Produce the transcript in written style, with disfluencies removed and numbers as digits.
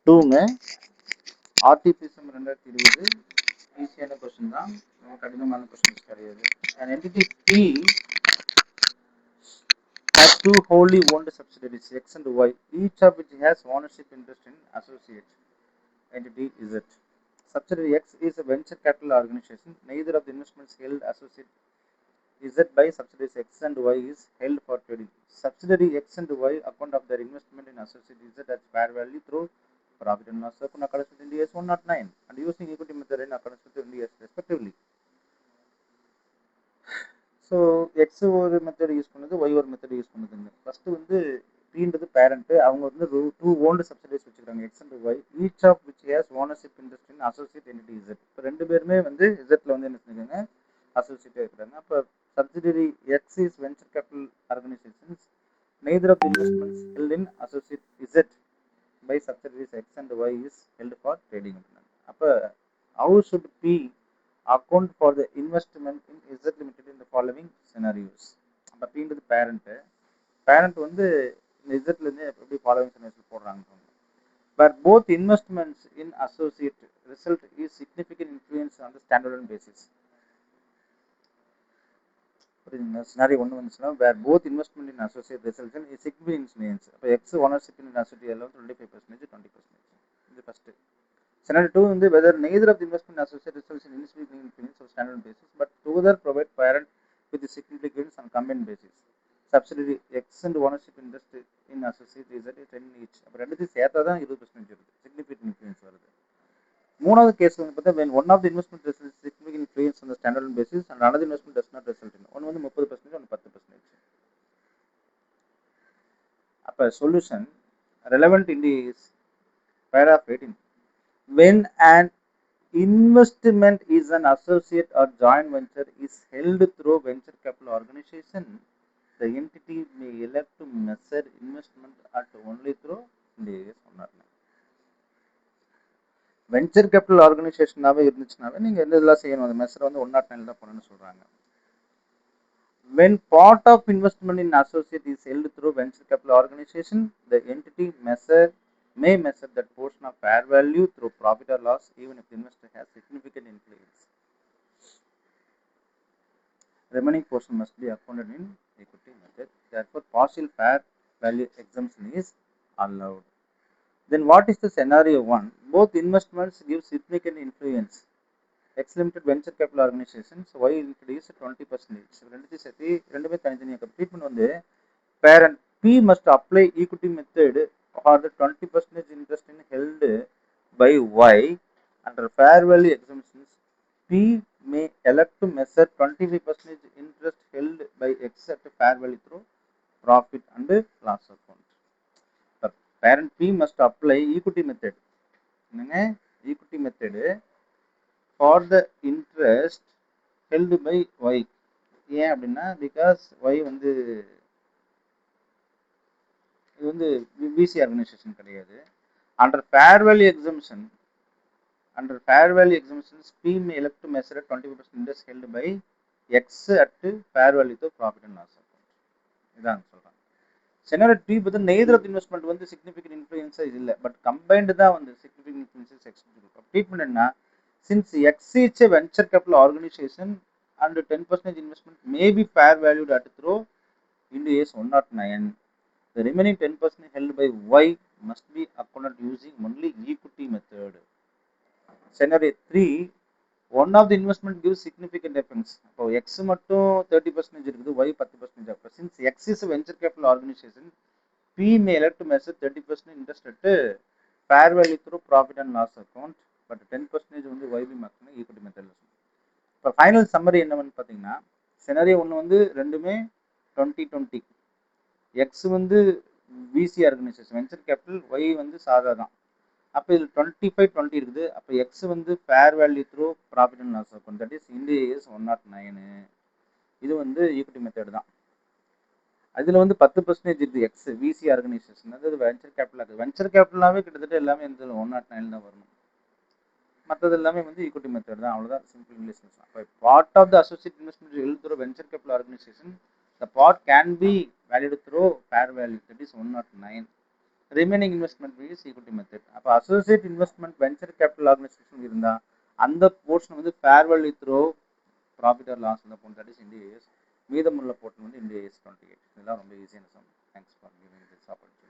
டூங்க ஆர்டிபிஎஸ்எம் 2020 ஈஸியான கொஸ்டின் தான், கடினமான கொஸ்டின்ஸ் கிடையாது. An entity P has two wholly owned subsidiaries X and Y, each of which has ownership interest in associate entity Z. Subsidiary X is a venture capital organization. Neither of the investments held associate Z by subsidiaries X and Y is held for trading. Subsidiary X and Y account of their investment in associate Z at fair value through profit and loss account accordance with Ind AS 109 and using equity method in accordance with Ind AS respectively. So X ஒரு method use பண்ணுது, Y ஒரு method use பண்ணுதுங்க. First வந்து பீன்றது parent, அவங்க வந்து two owned subsidiaries வச்சுக்கிறாங்க X and Y, each of which has ownership interest in associate entity Z. இப்போ ரெண்டு பேருமே வந்து இசட்ல வந்து என்ன செஞ்சுருக்காங்க, அசோசியேட்டாக இருக்கிறாங்க. அப்போ subsidiary X is venture capital organisations, neither of the investments held in associate Z by subsidiaries X and Y is held for trading. அப்போ how should P account for the investment in Z limited in the following scenarios? அப்போ Pன்றது parent வந்து இந்த இசட்ல இருந்து எப்படி following scenarios போடுறாங்க. But both investments in associate result is significant influence on the standalone basis. Scenario ஒன்று வந்துச்சுன்னா where both investment in associate results in significant influence. அப்போ X ownership in associate 25%, 20%. இது ஃபர்ஸ்ட். Scenario 2 வந்து whether neither of the investment associate results in insignificant influence on standalone basis, but together provide parent with significance on combined basis. Subsidiary X and ownership interest in associate is at 10 each. அப்போ ரெண்டுத்தையும் சேர்த்தா தான் 20% வருது, significant influence வருது. மூணாவது case வந்து பார்த்தா when one of the investment results significant influence on the standalone basis and another investment does not result in. ஒன்று வந்து 30%, ஒன்று 10%. அப்போ solution relevant in the paragraph 18. When an investment is an associate or joint venture is held through venture capital organization, the entity may elect to measure investment at only through Ind AS 109. Venture capital ஆர்கனைசேஷனாவே இருந்துச்சுனாவே நீங்க எந்த இதெல்லாம் செய்யணும், அந்த measure வந்து 109 தான் பண்ணணும்னு சொல்றாங்க. When part of investment in associate is held through venture capital organization, the entity may measure that portion of fair value through profit or loss, even if the investor has significant influence. Remaining portion must be accounted in equity method. Therefore, partial fair value exemption is allowed. Then what is the scenario 1? Both investments give significant influence. X limited venture capital organizations, Y limited is 20%. ரெண்டுத்தையும் சேர்த்து ரெண்டுமே தனித்தனியாக treatment வந்து parent P must apply equity method for the 20% interest in held by Y under fair value exemptions. P may elect to measure 25% interest held by X at fair value through profit and loss account. Parent P must apply equity method. Equity method for the interest held by Y. ஏன் அப்படின்னா because Y வந்து இது வந்து VC organisation கிடையாது. Under fair value exemption P may elect to measure 20% interest held by X at fair value to profit and loss account. இதான் சொல்றாங்க. Scenario 3 பத்தி neither of the investment வந்து significant influence இல்ல, but combined தான் வந்து significant influence executed. Treatment என்ன, since X is a venture capital organization and 10% investment may be fair valued at through Ind AS 109, the remaining 10% held by Y must be accounted using only equity method. Scenario 3, one of the investment gives significant difference. இப்போ X மட்டும் 30% இருக்குது, Y 10% இருக்குது. Since X is a venture capital organization, P may elect to measure 30% interest at fair value through profit and loss account, but 10% வந்து Y be மார்க்னா equity method. இப்போ final summary என்னன்னு பார்த்தீங்கன்னா, scenario ஒன்று வந்து ரெண்டுமே 2020, எக்ஸ் வந்து விசி organisation venture capital, Y வந்து சாதா தான். அப்போ இதில் 25-20 இருக்குது. அப்போ எக்ஸ் வந்து fair value through profit and loss account, that is Ind AS 109. இது வந்து ஈக்விட்டி மெத்தட் தான். அதில் வந்து 10% இருக்குது எக்ஸ் விசி ஆர்கனைசேஷன், அதாவது வெஞ்சர் கேபிட்டல் இருக்குது. வெஞ்சர் கேபிட்டலாகவே கிட்டத்தட்ட எல்லாமே இந்த 109 தான் வரணும். மற்றது எல்லாமே வந்து ஈக்விட்டி மெத்தட் தான், அவ்வளோதான், சிம்பிள் இங்கிலீஷ். அப்போ part of the associate investment held through venture capital organisation, the part can be valued through fair value, that is 109. Remaining investment is equity method. அப்போ அசோசியேட் இன்வெஸ்ட்மெண்ட் வெஞ்சர் கேபிட்டல் ஆர்கனைசேஷன் இருந்தால் அந்த portion வந்து fair value through profit or loss அந்த போன் that is India மீதமுள்ள portion வந்து India 28. இதெல்லாம் ரொம்ப ஈஸியான sum. Thanks for giving this opportunity.